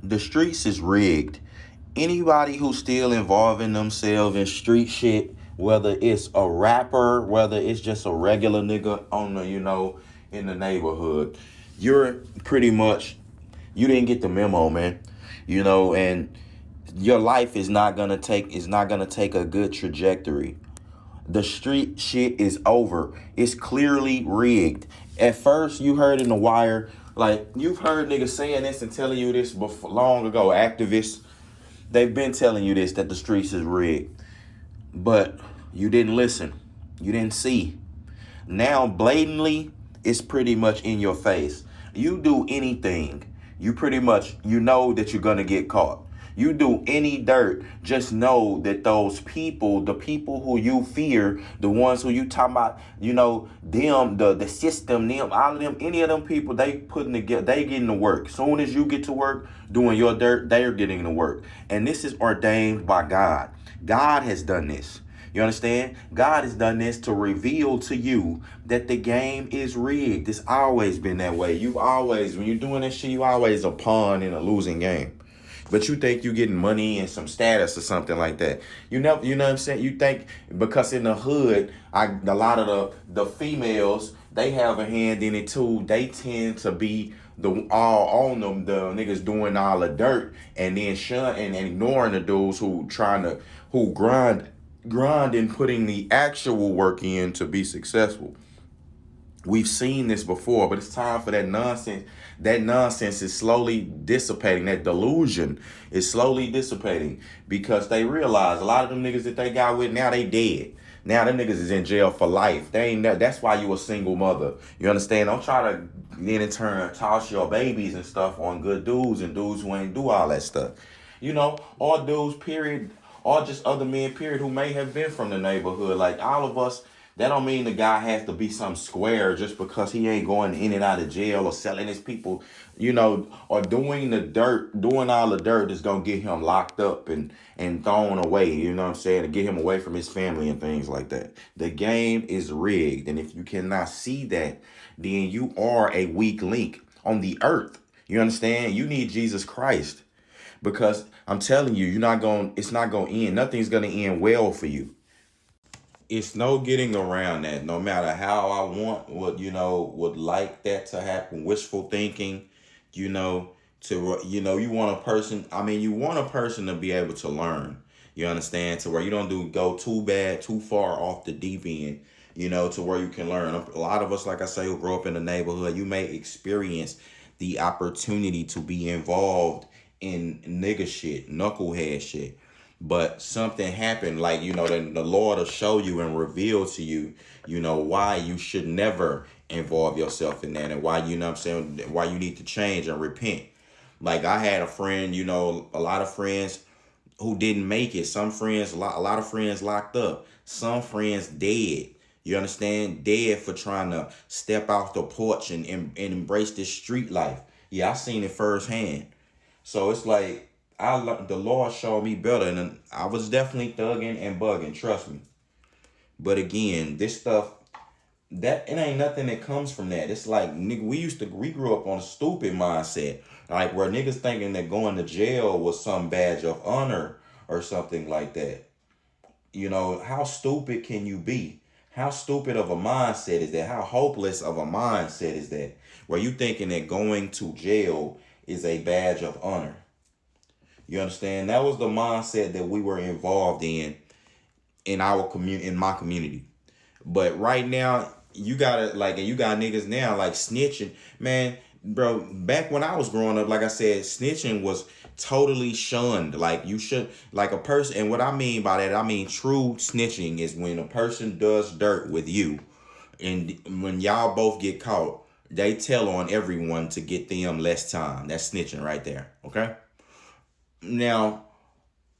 The streets is rigged. Anybody who's still involving themselves in street shit, whether it's a rapper, whether it's just a regular nigga on the, in the neighborhood, you're pretty much, you didn't get the memo, man. And your life is not gonna take a good trajectory. The street shit is over. It's clearly rigged. At first, you heard in the wire, like you've heard niggas saying this and telling you this before, long ago. Activists, they've been telling you this, that the streets is rigged, but you didn't listen. You didn't see. Now, blatantly, it's pretty much in your face. You do anything, you pretty much, you know that you're gonna get caught. You do any dirt, just know that those people, the people who you fear, the ones who you talking about, them, the system, them, all of them, any of them people, they putting together, they getting to work. Soon as you get to work doing your dirt, they're getting to work. And this is ordained by God. God has done this. You understand? God has done this to reveal to you that the game is rigged. It's always been that way. You've always, when you're doing this shit, you always a pawn in a losing game. But you think you getting money and some status or something like that. You know what I'm saying? You think because in the hood, a lot of the females, they have a hand in it too. They tend to be the all on them, the niggas doing all the dirt and then shun and ignoring the dudes who grind and putting the actual work in to be successful. We've seen this before, but it's time for that nonsense. That nonsense is slowly dissipating. That delusion is slowly dissipating because they realize a lot of them niggas that they got with now, they dead. Now them niggas is in jail for life. They ain't. That's why you a single mother. You understand? Don't try to then in turn toss your babies and stuff on good dudes and dudes who ain't do all that stuff. Or dudes period, or just other men period who may have been from the neighborhood. Like all of us. That don't mean the guy has to be some square just because he ain't going in and out of jail or selling his people, or doing all the dirt is going to get him locked up and thrown away, you know what I'm saying, to get him away from his family and things like that. The game is rigged. And if you cannot see that, then you are a weak link on the earth. You understand? You need Jesus Christ because I'm telling you, it's not going to end. Nothing's going to end well for you. It's no getting around that. No matter how I would like that to happen, wishful thinking, you want a person. I mean, you want a person to be able to learn. You understand, to where you don't go too far off the deep end. To where you can learn. A lot of us, like I say, who grow up in the neighborhood, you may experience the opportunity to be involved in nigga shit, knucklehead shit. But something happened, like, the Lord will show you and reveal to you, why you should never involve yourself in that and why, why you need to change and repent. Like I had a friend, a lot of friends who didn't make it. Some friends, a lot of friends locked up. Some friends dead. You understand? Dead for trying to step off the porch and embrace this street life. Yeah, I seen it firsthand. So it's like, the Lord showed me better, and I was definitely thugging and bugging, trust me. But again, this stuff, that it ain't nothing that comes from that. It's like, nigga, we grew up on a stupid mindset, like where niggas thinking that going to jail was some badge of honor or something like that. How stupid can you be? How stupid of a mindset is that? How hopeless of a mindset is that? Where you thinking that going to jail is a badge of honor. You understand? That was the mindset that we were involved in our community, in my community. But right now, you got niggas now like snitching. Man, bro, back when I was growing up, like I said, snitching was totally shunned. Like you should, like a person, and what I mean by that, I mean true snitching is when a person does dirt with you, and when y'all both get caught, they tell on everyone to get them less time. That's snitching right there, okay? Now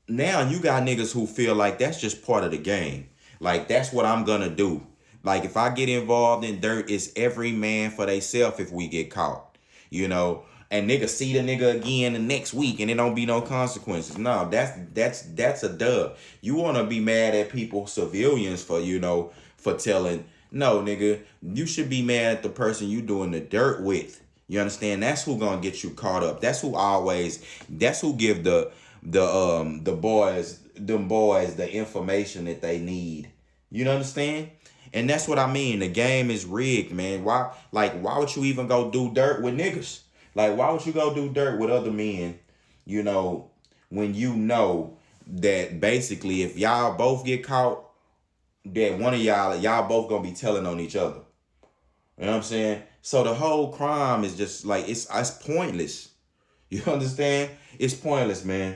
you got niggas who feel like that's just part of the game. Like, that's what I'm gonna do. Like, if I get involved in dirt, it's every man for theyself if we get caught. And niggas see the nigga again the next week and it don't be no consequences. No, that's a dub. You wanna be mad at people, civilians, for telling. No, nigga, you should be mad at the person you doing the dirt with. You understand? That's who gonna get you caught up. That's who give the boys, them boys, the information that they need. You understand? And that's what I mean. The game is rigged, man. Why would you even go do dirt with niggas? Like, why would you go do dirt with other men, you know, when you know that basically if y'all both get caught, that one of y'all both gonna be telling on each other. You know what I'm saying? So the whole crime is just like it's pointless. You understand? It's pointless, man.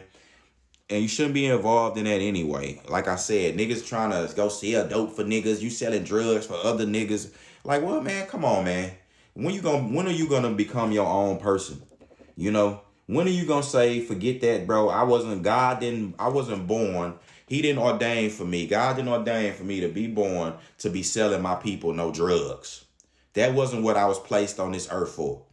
And you shouldn't be involved in that anyway. Like I said, niggas trying to go sell dope for niggas. You selling drugs for other niggas. Like, what, man? Come on, man. When are you gonna become your own person? You know? When are you gonna say, forget that, bro? I wasn't born. He didn't ordain for me. God didn't ordain for me to be born to be selling my people no drugs. That wasn't what I was placed on this earth for.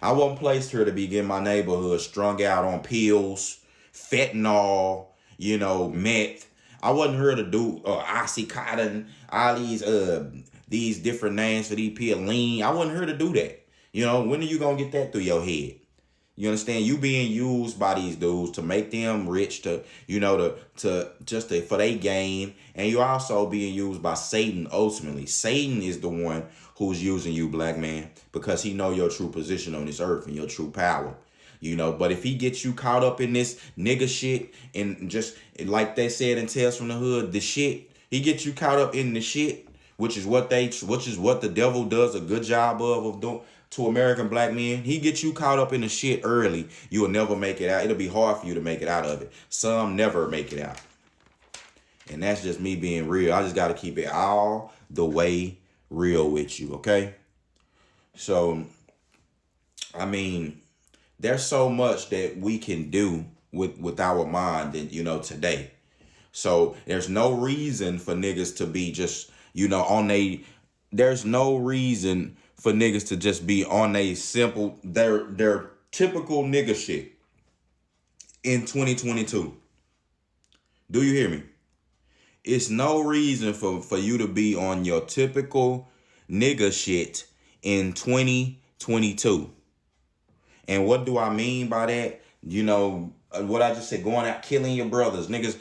I wasn't placed here to be getting my neighborhood strung out on pills, fentanyl, meth. I wasn't here to do oxycontin, all these different names for these pills, lean. I wasn't here to do that. When are you gonna get that through your head? You understand? You being used by these dudes to make them rich, for their gain, and you're also being used by Satan. Ultimately, Satan is the one who's using you, black man, because he know your true position on this earth and your true power. But if he gets you caught up in this nigga shit and just like they said in Tales from the Hood, the shit, he gets you caught up in the shit, which is what the devil does a good job of doing to American black men. He gets you caught up in the shit early. You will never make it out. It'll be hard for you to make it out of it. Some never make it out. And that's just me being real. I just got to keep it all the way real with you, okay? So, I mean, there's so much that we can do with our mind, today. So there's no reason for niggas to be just, there's no reason for niggas to just be on their typical nigga shit in 2022. Do you hear me? It's no reason for you to be on your typical nigga shit in 2022. And what do I mean by that? What I just said, going out killing your brothers, niggas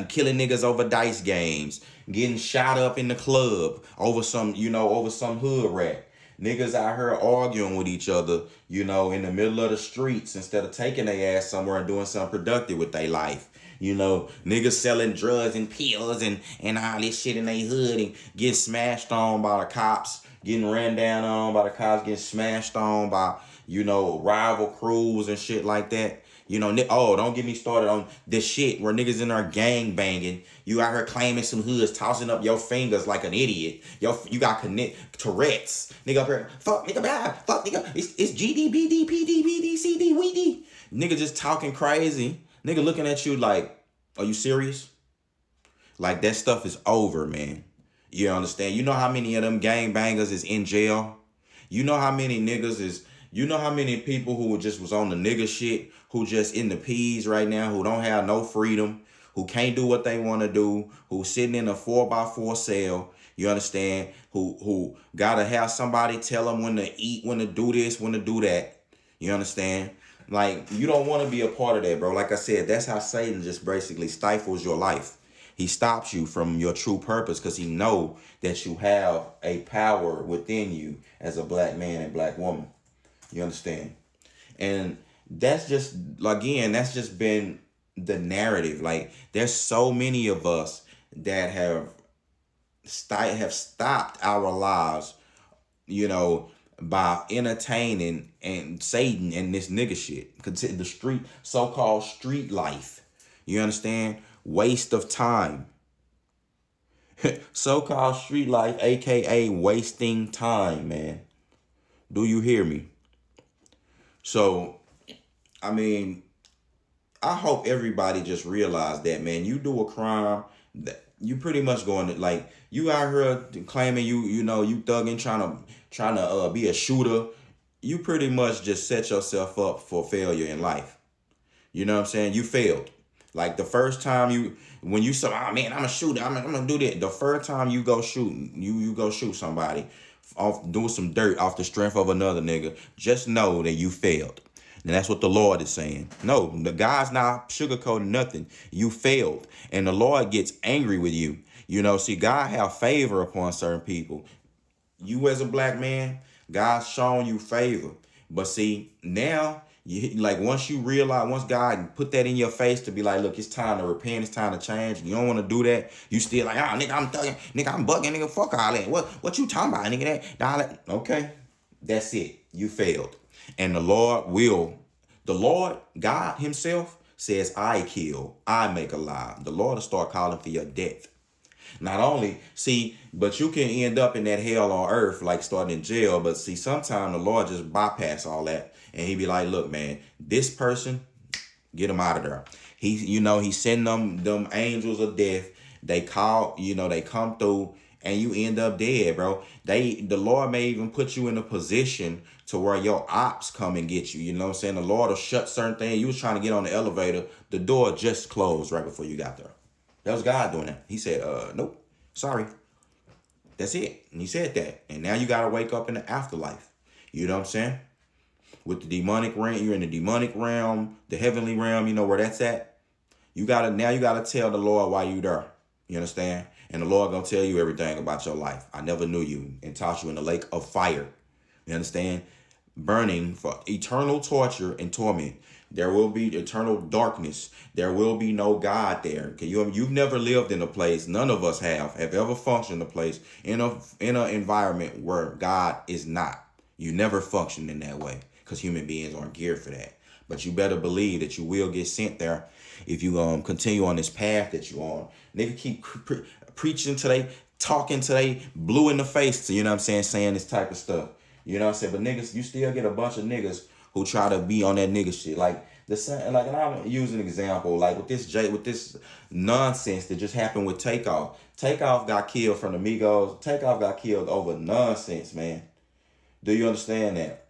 killing niggas over dice games, getting shot up in the club over some hood rat. Niggas out here arguing with each other, in the middle of the streets instead of taking their ass somewhere and doing something productive with their life. Niggas selling drugs and pills and all this shit in their hood and getting smashed on by the cops, getting ran down on by the cops, getting smashed on by, rival crews and shit like that. Don't get me started on this shit where niggas in there gang banging. You out here claiming some hoods, tossing up your fingers like an idiot. You got Tourette's. Nigga up here, fuck nigga, blah, fuck nigga. It's GDBD, PDBD, CD, WD. Nigga just talking crazy. Nigga looking at you like, are you serious? Like, that stuff is over, man. You understand? You know how many of them gang bangers is in jail? You know how many people who just was on the nigga shit, who just in the peas right now, who don't have no freedom, who can't do what they want to do, who sitting in a 4x4 cell, you understand? Who gotta have somebody tell them when to eat, when to do this, when to do that. You understand? Like, you don't want to be a part of that, bro. Like I said, that's how Satan just basically stifles your life. He stops you from your true purpose because he know that you have a power within you as a black man and black woman. You understand? And that's just been the narrative. Like, there's so many of us that have stopped our lives, by entertaining and Satan and this nigga shit. Consider the so-called street life. You understand? Waste of time. So-called street life, aka wasting time, man. Do you hear me? So, I mean, I hope everybody just realize that, man. You do a crime, that you pretty much going to, like, you out here claiming you thugging, trying to be a shooter. You pretty much just set yourself up for failure in life. You know what I'm saying? You failed. Like, the first time when you say, oh man, I'm a shooter, I'm gonna do that. The first time you go shooting, you go shoot somebody. off doing some dirt off the strength of another nigga, just know that you failed. And that's what the Lord is saying. No, the God's not sugarcoating nothing. You failed. And the Lord gets angry with you. You know, see, God have favor upon certain people. You as a black man, God's showing you favor. But see, now, you like once you realize, once God put that in your face to be like, look, it's time to repent, it's time to change. You don't want to do that. You still like, nigga, I'm thugging, nigga, I'm bugging, nigga, fuck all that. What you talking about, nigga? That. Okay, that's it. You failed. And the Lord, God himself says, I kill, I make alive. The Lord will start calling for your death. Not only, see, but you can end up in that hell on earth, like starting in jail. But see, sometimes the Lord just bypass all that. And he be like, look, man, this person, get him out of there. He send them angels of death. They call, they come through and you end up dead, bro. The Lord may even put you in a position to where your ops come and get you. You know what I'm saying? The Lord will shut certain things. You was trying to get on the elevator. The door just closed right before you got there. That was God doing that. He said, nope, sorry. That's it. And he said that. And now you got to wake up in the afterlife. You know what I'm saying? With the demonic realm, you're in the demonic realm, the heavenly realm, you know where that's at. Now you got to tell the Lord why you there. You understand? And the Lord going to tell you everything about your life. I never knew you and tossed you in the lake of fire. You understand? Burning for eternal torture and torment. There will be eternal darkness. There will be no God there. You've never lived in a place, none of us have ever functioned in a place, in an environment where God is not. You never functioned in that way because human beings aren't geared for that. But you better believe that you will get sent there if you continue on this path that you're on. Nigga keep preaching today, talking today, blue in the face, you know what I'm saying this type of stuff. You know what I'm saying? But niggas, you still get a bunch of niggas who try to be on that nigga shit. Like and I'm using an example, like with this nonsense that just happened with Takeoff. Takeoff got killed from the Migos. Takeoff got killed over nonsense, man. Do you understand that?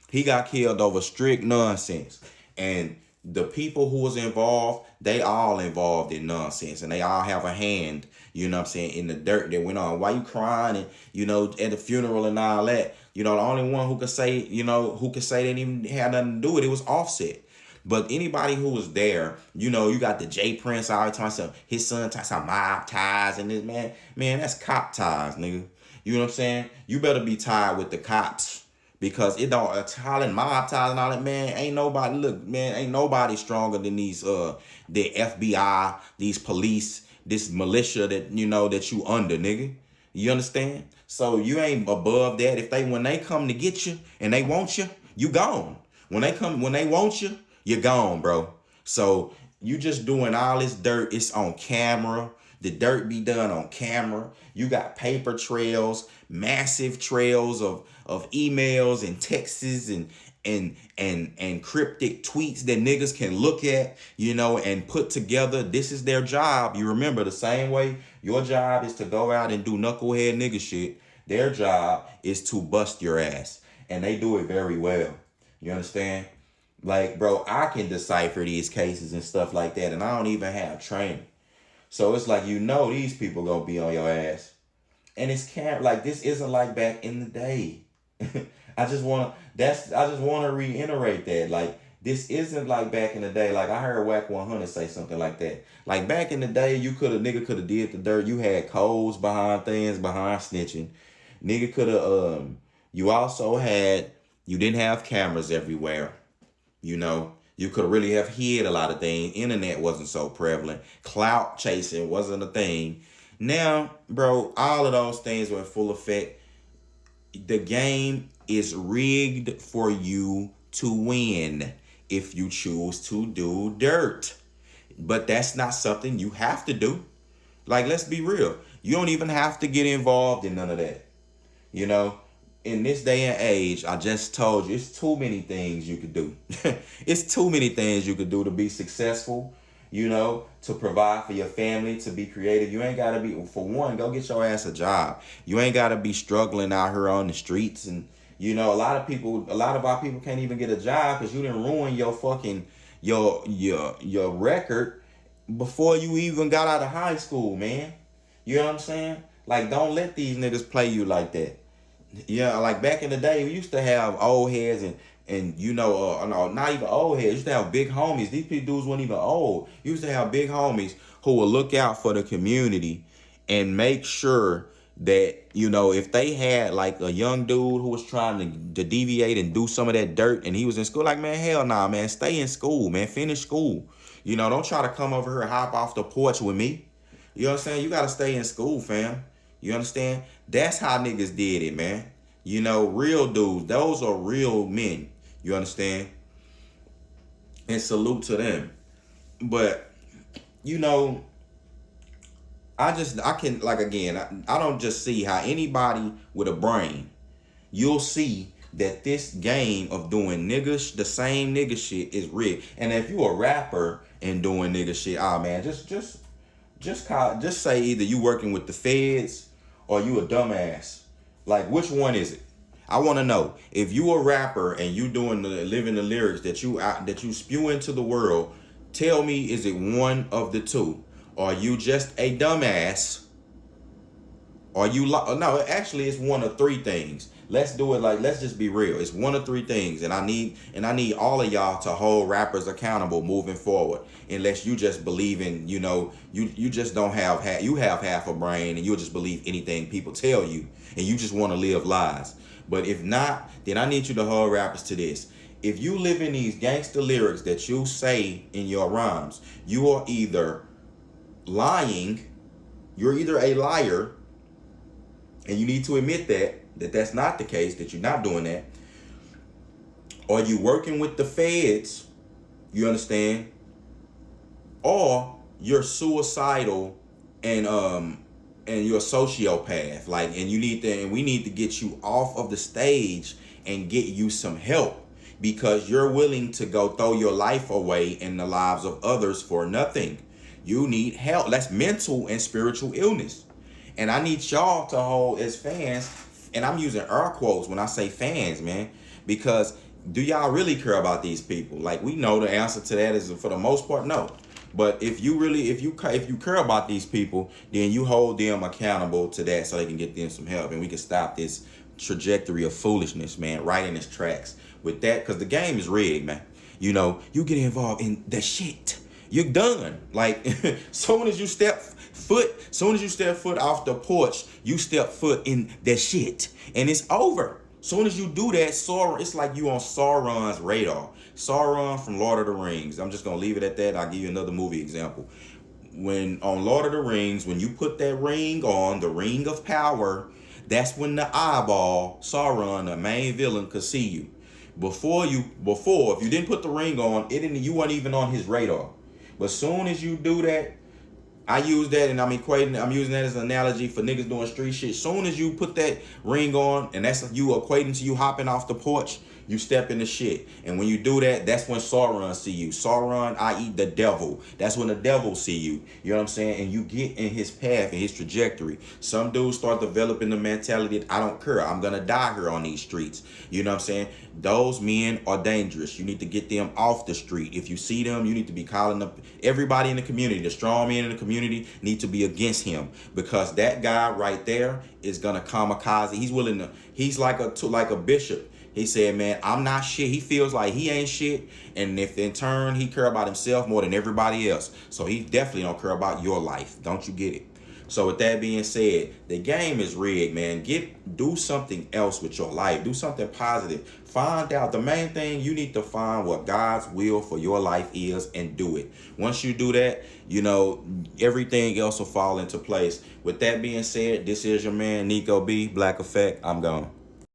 He got killed over strict nonsense. And the people who was involved, they all involved in nonsense. And they all have a hand, you know what I'm saying, in the dirt that went on. Why you crying and, at the funeral and all that? The only one who could say, they didn't even have nothing to do with it was Offset. But anybody who was there, you got the J Prince all the time, so his son talks about mob ties and this, man, that's cop ties, nigga. You know what I'm saying? You better be tied with the cops because it don't, Holland mob ties and all that, man, ain't nobody stronger than these, the FBI, these police, this militia that, that you under, nigga. You understand? So you ain't above that. When they come to get you and they want you, you gone. When they want you, you're gone, bro. So you just doing all this dirt. It's on camera. The dirt be done on camera. You got paper trails, massive trails of emails and texts and cryptic tweets that niggas can look at, and put together. This is their job. You remember the same way your job is to go out and do knucklehead nigga shit. Their job is to bust your ass. And they do it very well. You understand? Like, bro, I can decipher these cases and stuff like that, and I don't even have training. So it's like, these people gonna be on your ass. And this isn't like back in the day. I just wanna reiterate that. Like, this isn't like back in the day. Like, I heard Whack 100 say something like that. Like, back in the day, nigga could have did the dirt. You had codes behind things, behind snitching. Nigga could have, you didn't have cameras everywhere. You could really have hid a lot of things. Internet wasn't so prevalent. Clout chasing wasn't a thing. Now, bro, all of those things were in full effect. The game is rigged for you to win if you choose to do dirt. But that's not something you have to do. Like, let's be real. You don't even have to get involved in none of that. In this day and age, I just told you, it's too many things you could do. It's too many things you could do to be successful, to provide for your family, to be creative. You ain't got to be, for one, go get your ass a job. You ain't got to be struggling out here on the streets. And, a lot of our people can't even get a job because you didn't ruin your fucking, your record before you even got out of high school, man. You know what I'm saying? Like, don't let these niggas play you like that. Yeah, like back in the day, we used to have old heads and no, not even old heads. We used to have big homies. These people dudes weren't even old. You used to have big homies who would look out for the community and make sure that, if they had like a young dude who was trying to deviate and do some of that dirt and he was in school, like, man, hell nah, man, stay in school, man, finish school. Don't try to come over here and hop off the porch with me. You know what I'm saying? You gotta stay in school, fam. You understand? That's how niggas did it, man. Real dudes. Those are real men. You understand? And salute to them. But, you know, I can, like, again, I don't just see how anybody with a brain, you'll see that this game of doing the same nigga shit is rigged. And if you a rapper and doing nigga shit, man, just say either you working with the feds or you a dumbass. Like, which one is it? I want to know. If you a rapper and you living the lyrics that you spew into the world, tell me, is it one of the two? Are you just a dumbass? Are you no, actually it's one of three things. Let's do it let's just be real. It's one of three things, and I need all of y'all to hold rappers accountable moving forward. Unless you just believe in, you just don't have half a brain and you'll just believe anything people tell you and you just want to live lies. But if not, then I need you to hold rappers to this. If you live in these gangster lyrics that you say in your rhymes, you are either lying, you're either a liar, and you need to admit that that's not the case, that you're not doing that. Or you working with the feds, you understand? Or you're suicidal and you're a sociopath. And we need to get you off of the stage and get you some help, because you're willing to go throw your life away in the lives of others for nothing. You need help. That's mental and spiritual illness. And I need y'all to hold as fans, and I'm using air quotes when I say fans, man, because do y'all really care about these people? Like, we know the answer to that is, for the most part, no. But if you care about these people, then you hold them accountable to that so they can get them some help, and we can stop this trajectory of foolishness, man, right in its tracks with that, because the game is rigged, man. You get involved in that shit, you're done. Like, soon as you step foot off the porch, you step foot in that shit, and it's over. Soon as you do that, it's like you on Sauron's radar. Sauron from Lord of the Rings. I'm just gonna leave it at that. I'll give you another movie example. When on Lord of the Rings, when you put that ring on, the ring of power, that's when the eyeball, Sauron, the main villain, could see you. Before, if you didn't put the ring on, you weren't even on his radar. But soon as you do that, I use that, and I'm using that as an analogy for niggas doing street shit. Soon as you put that ring on, and that's you equating to you hopping off the porch, you step into shit. And when you do that, that's when Sauron see you. Sauron, i.e. the devil. That's when the devil see you. You know what I'm saying? And you get in his path and his trajectory. Some dudes start developing the mentality that I don't care, I'm gonna die here on these streets. You know what I'm saying? Those men are dangerous. You need to get them off the street. If you see them, you need to be calling up everybody in the community. The strong men in the community need to be against him, because that guy right there is gonna kamikaze. He's like a bishop. He said, man, I'm not shit. He feels like he ain't shit. And if in turn he care about himself more than everybody else. So he definitely don't care about your life. Don't you get it? So with that being said, the game is rigged, man. Do something else with your life. Do something positive. Find out. The main thing, you need to find what God's will for your life is and do it. Once you do that, everything else will fall into place. With that being said, this is your man, Nico B, Black Effect. I'm gone.